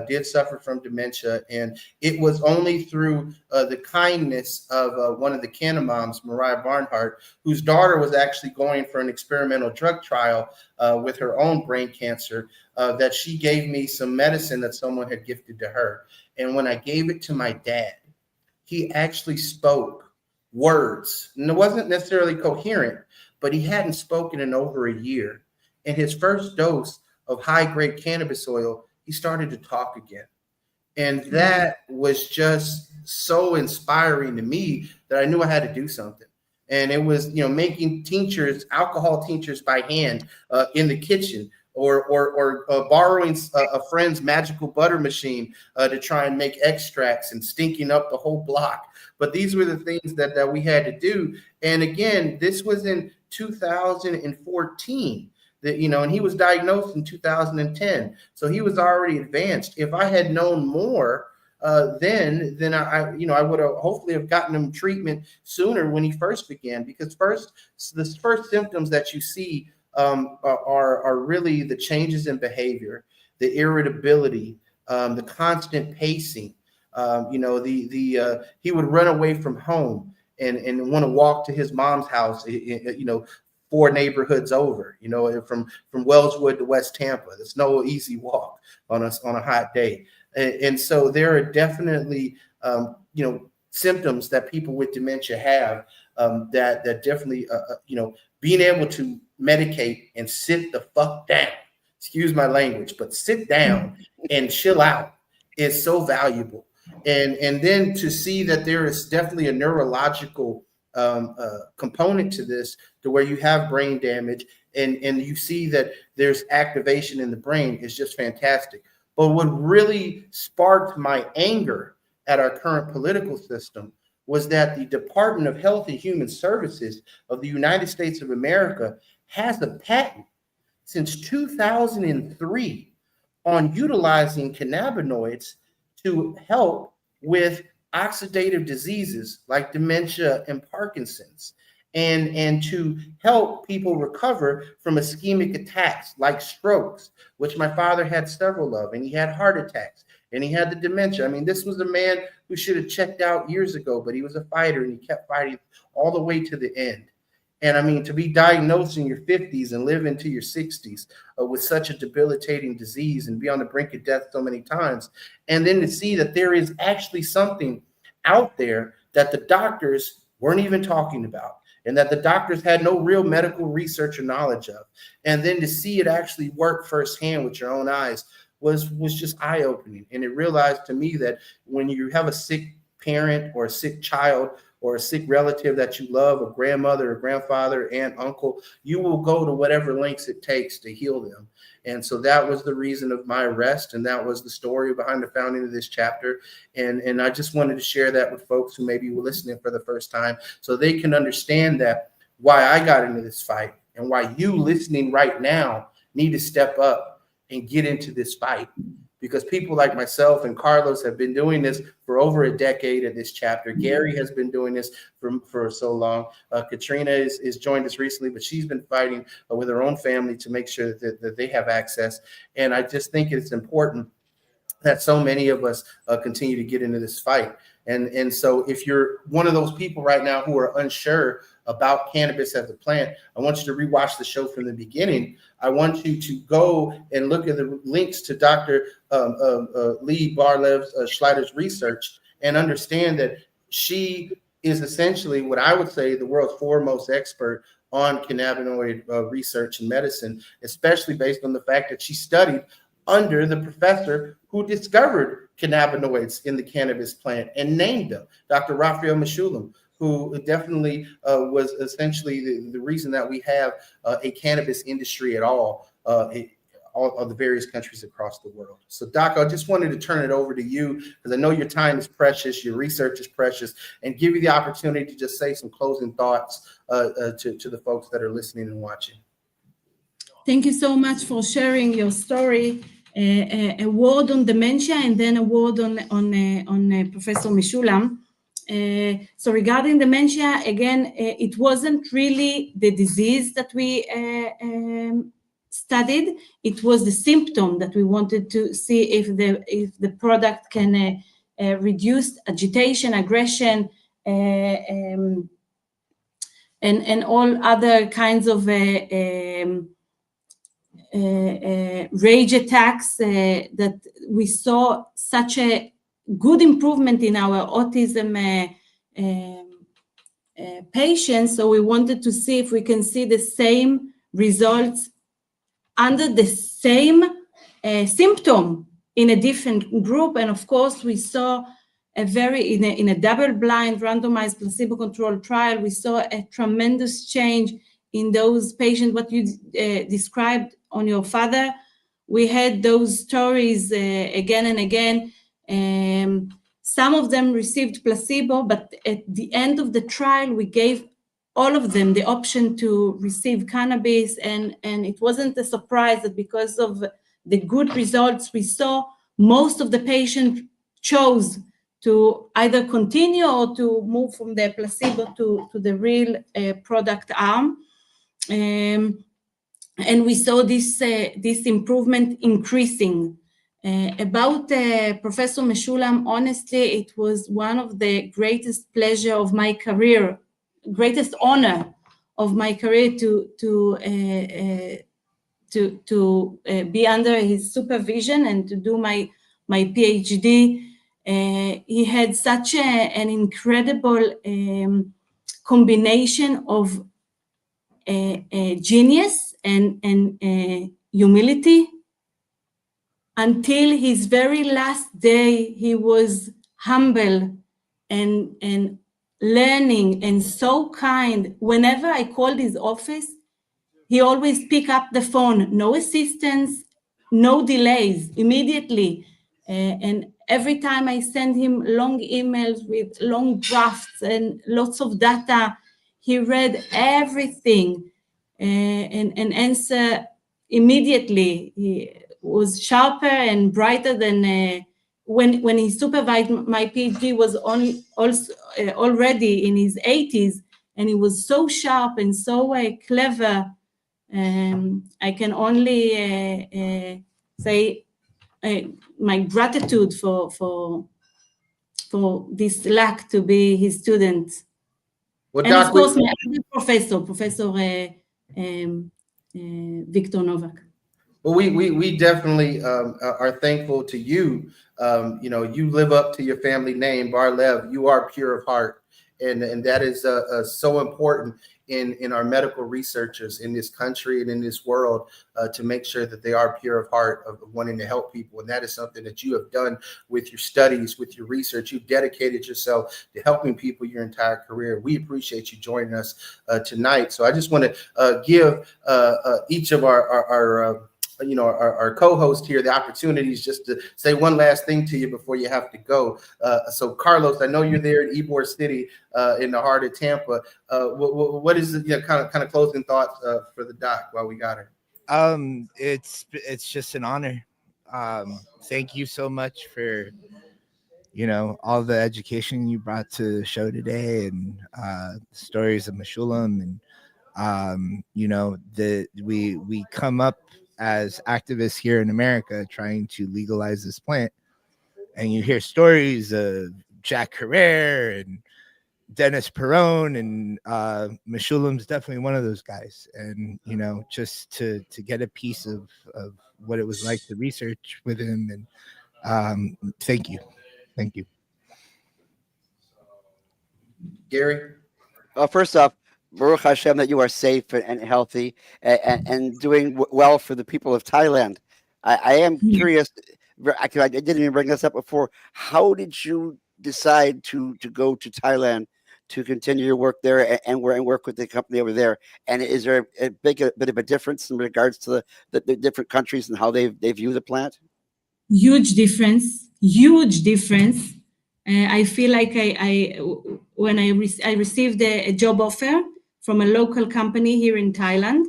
did suffer from dementia, and it was only through the kindness of one of the canna moms, Mariah Barnhart, whose daughter was actually going for an experimental drug trial with her own brain cancer, that she gave me some medicine that someone had gifted to her. And when I gave it to my dad, he actually spoke words, and it wasn't necessarily coherent, but he hadn't spoken in over a year. And his first dose of high-grade cannabis oil, he started to talk again. And that was just so inspiring to me that I knew I had to do something. And it was, making tinctures, alcohol tinctures by hand in the kitchen, or borrowing a friend's magical butter machine to try and make extracts and stinking up the whole block. But these were the things that we had to do. And again, this was in 2014. And he was diagnosed in 2010, so he was already advanced. If I had known more then I would have hopefully have gotten him treatment sooner when he first began, because the first symptoms that you see are really the changes in behavior, the irritability, the constant pacing. He would run away from home and want to walk to his mom's house, 4 neighborhoods over, from Wellswood to West Tampa. It's no easy walk on a hot day. And so there are definitely, symptoms that people with dementia have that definitely, being able to medicate and sit the fuck down, excuse my language, but sit down and chill out is so valuable. And then to see that there is definitely a neurological component to this, to where you have brain damage and you see that there's activation in the brain is just fantastic. But what really sparked my anger at our current political system was that the Department of Health and Human Services of the United States of America has a patent since 2003 on utilizing cannabinoids to help with oxidative diseases like dementia and Parkinson's, and to help people recover from ischemic attacks like strokes, which my father had several of, and he had heart attacks, and he had the dementia. I mean, this was a man who should have checked out years ago, but he was a fighter, and he kept fighting all the way to the end. And I mean, to be diagnosed in your 50s and live into your 60s with such a debilitating disease and be on the brink of death so many times, and then to see that there is actually something out there that the doctors weren't even talking about, and that the doctors had no real medical research or knowledge of, and then to see it actually work firsthand with your own eyes was just eye-opening. And it realized to me that when you have a sick parent or a sick child or a sick relative that you love, a grandmother, a grandfather, aunt, uncle, you will go to whatever lengths it takes to heal them. And so that was the reason of my arrest, and that was the story behind the founding of this chapter. And I just wanted to share that with folks who maybe were listening for the first time, so they can understand that why I got into this fight, and why you listening right now need to step up and get into this fight. Because people like myself and Carlos have been doing this for over a decade at this chapter. Gary has been doing this for so long. Katrina is joined us recently, but she's been fighting with her own family to make sure that they have access. And I just think it's important that so many of us continue to get into this fight. And so if you're one of those people right now who are unsure about cannabis as a plant, I want you to rewatch the show from the beginning. I want you to go and look at the links to Dr. Lihi Bar-Lev Schleider's research, and understand that she is essentially what I would say the world's foremost expert on cannabinoid research and medicine, especially based on the fact that she studied under the professor who discovered cannabinoids in the cannabis plant and named them, Dr. Raphael Mechoulam, who definitely was essentially the reason that we have a cannabis industry at all of the various countries across the world. So Doc, I just wanted to turn it over to you, because I know your time is precious, your research is precious, and give you the opportunity to just say some closing thoughts to the folks that are listening and watching. Thank you so much for sharing your story. A word on dementia, and then a word on Professor Mechoulam. So regarding dementia, again, it wasn't really the disease that we studied. It was the symptom that we wanted to see if the product can reduce agitation, aggression, and all other kinds of rage attacks, that we saw such a good improvement in our autism patients. So we wanted to see if we can see the same results under the same symptom in a different group. And of course, we saw in a double-blind randomized placebo-controlled trial, we saw a tremendous change in those patients. What you described on your father, we had those stories again and again. Some of them received placebo, but at the end of the trial, we gave all of them the option to receive cannabis, and it wasn't a surprise that because of the good results we saw, most of the patients chose to either continue or to move from the placebo to the real product arm. And we saw this improvement increasing. About Professor Mechoulam, honestly, it was one of the greatest pleasure of my career, greatest honor of my career to be under his supervision and to do my my PhD. He had such an incredible combination of genius and humility. Until his very last day, he was humble and learning and so kind. Whenever I called his office, he always pick up the phone, no assistance, no delays, immediately. And every time I send him long emails with long drafts and lots of data, he read everything and answer immediately. He was sharper and brighter than when he supervised my PhD was already in his 80s, and he was so sharp and so clever. I can only say my gratitude for this luck to be his student. Well, and Doc, of course, my other Professor Victor Novack. Well, we definitely are thankful to you. You know, you live up to your family name, Bar-Lev. You are pure of heart, and that is so important in our medical researchers in this country and in this world to make sure that they are pure of heart, of wanting to help people. And that is something that you have done with your studies, with your research. You've dedicated yourself to helping people your entire career. We appreciate you joining us tonight. So I just want to give each of our co-host here the opportunities just to say one last thing to you before you have to go. So Carlos, I know you're there in Ybor City in the heart of Tampa. What is the kind of closing thoughts for the doc while we got her? It's just an honor. Thank you so much for all the education you brought to the show today, and stories of Mechoulam, and we come up as activists here in America trying to legalize this plant, and you hear stories of Jack Herrera and Dennis Perron, and Mechoulam's definitely one of those guys. And just to get a piece of what it was like to research with him, and thank you. Gary? Well, first off, Baruch Hashem that you are safe and healthy and doing well for the people of Thailand. I am curious. I didn't even bring this up before. How did you decide to go to Thailand to continue your work there and work with the company over there? And is there a bit of a difference in regards to the different countries and how they view the plant? Huge difference. I feel like when I received a job offer from a local company here in Thailand,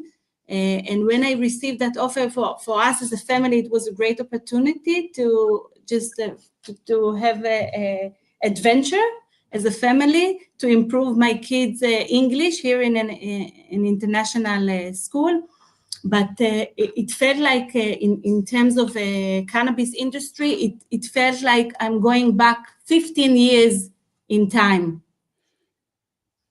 and when I received that offer for us as a family, it was a great opportunity to just to have a adventure as a family, to improve my kids' English here in an international school. But it felt like in terms of cannabis industry, it felt like I'm going back 15 years in time.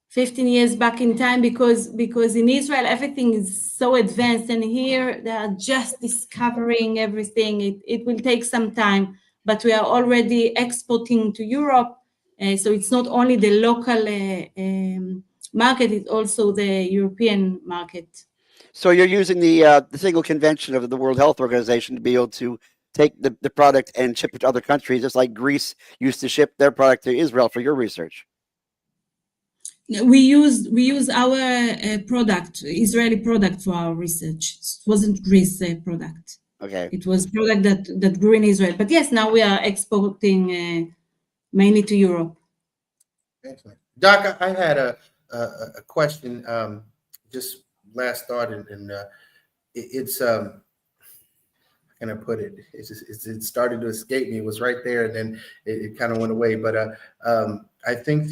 15 years back in time, because in Israel, everything is so advanced, and here they are just discovering everything. It will take some time, but we are already exporting to Europe. So it's not only the local market, it's also the European market. So you're using the single convention of the World Health Organization to be able to take the product and ship it to other countries, just like Greece used to ship their product to Israel for your research. We use our product, Israeli product, for our research. It wasn't Greece product. Okay. It was product that grew in Israel. But yes, now we are exporting mainly to Europe. Excellent. Doc, I had a question, just last thought, and it's how can I put it? It started to escape me. It was right there, and then it kind of went away. But I think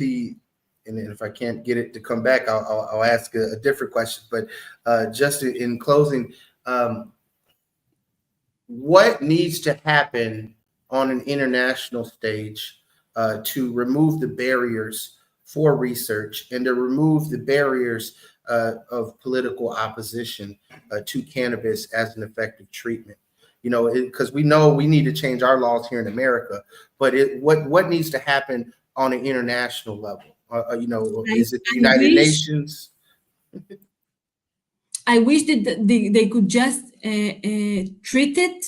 and if I can't get it to come back, I'll ask a different question. But just in closing, what needs to happen on an international stage to remove the barriers for research and to remove the barriers of political opposition to cannabis as an effective treatment? because we know we need to change our laws here in America, but what needs to happen on an international level? Is it the United Nations? I wish that they could just treat it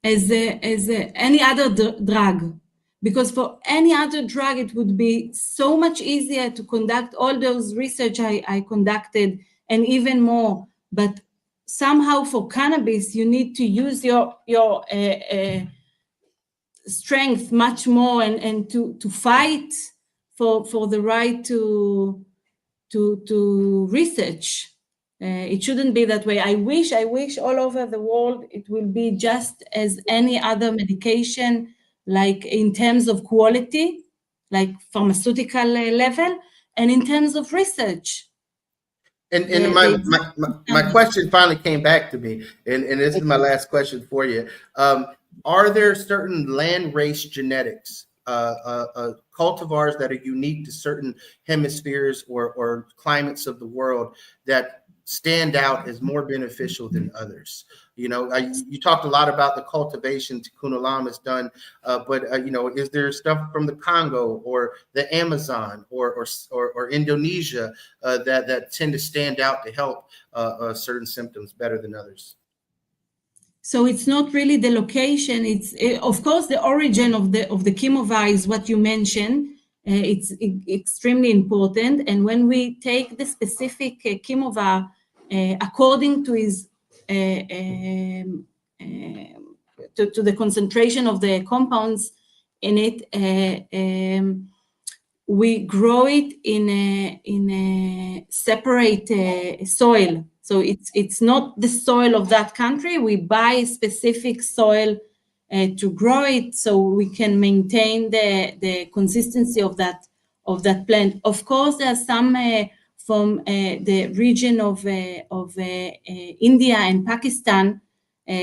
as any other drug, because for any other drug it would be so much easier to conduct all those research I conducted and even more. But somehow for cannabis you need to use your strength much more and to fight for the right to research. It shouldn't be that way. I wish all over the world it will be just as any other medication, like in terms of quality, like pharmaceutical level, and in terms of research. And my question finally came back to me, and this is my last question for you. Are there certain land race genetics, cultivars that are unique to certain hemispheres or climates of the world that stand out as more beneficial than others? You talked a lot about the cultivation Tikkun Olam has done, but is there stuff from the Congo or the Amazon or Indonesia that tend to stand out to help certain symptoms better than others? So it's not really the location. It's of course the origin of the chemovar is what you mentioned. It's extremely important. And when we take the specific chemovar according to his to the concentration of the compounds in it, we grow it in a separate soil. So it's not the soil of that country. We buy a specific soil to grow it, so we can maintain the consistency of that plant. Of course, there are some from the region of India and Pakistan,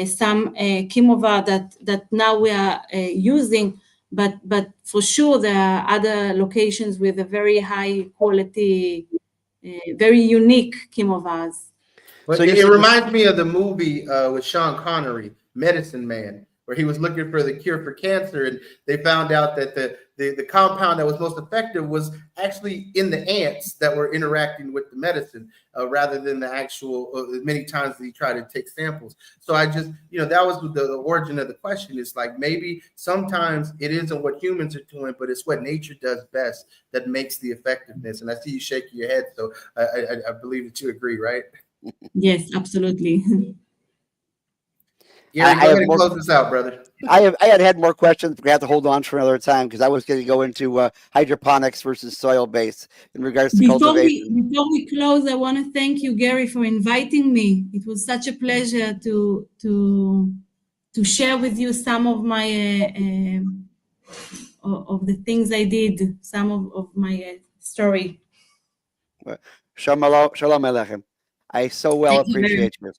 some chemovar that now we are using, but for sure there are other locations with a very high quality, very unique chemovars. But so it reminds me of the movie with Sean Connery, Medicine Man, where he was looking for the cure for cancer, and they found out that the compound that was most effective was actually in the ants that were interacting with the medicine, rather than the actual many times that he tried to take samples. So I just, that was the origin of the question. It's like maybe sometimes it isn't what humans are doing, but it's what nature does best that makes the effectiveness. And I see you shaking your head, so I believe that you agree, right? Yes, absolutely. Yeah, go ahead and close this out, brother. I had more questions, but we have to hold on for another time because I was going to go into hydroponics versus soil-based in regards to cultivation. Before we close, I want to thank you, Gary, for inviting me. It was such a pleasure to share with you some of my of the things I did, some of my story. Shalom Aleichem. I so well appreciate you.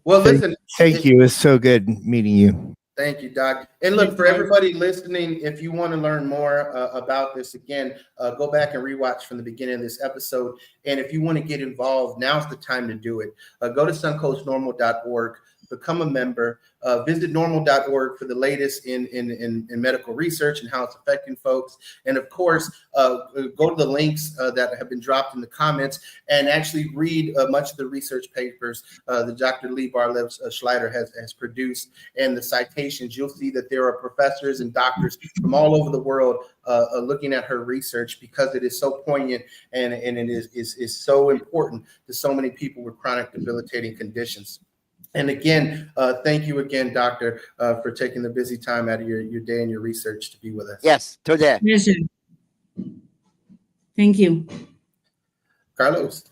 Well, listen. Thank you. It's so good meeting you. Thank you, Doc. And look, for everybody listening, if you want to learn more about this, again, go back and rewatch from the beginning of this episode. And if you want to get involved, now's the time to do it. Go to suncoastnormal.org, become a member, visit normal.org for the latest in medical research and how it's affecting folks. And of course, go to the links that have been dropped in the comments and actually read much of the research papers that Dr. Lihi Bar-Lev Schleider has produced, and the citations. You'll see that there are professors and doctors from all over the world looking at her research, because it is so poignant and it is so important to so many people with chronic debilitating conditions. And again, thank you again, Doctor, for taking the busy time out of your day and your research to be with us. Yes, today. Pleasure. Thank you. Carlos.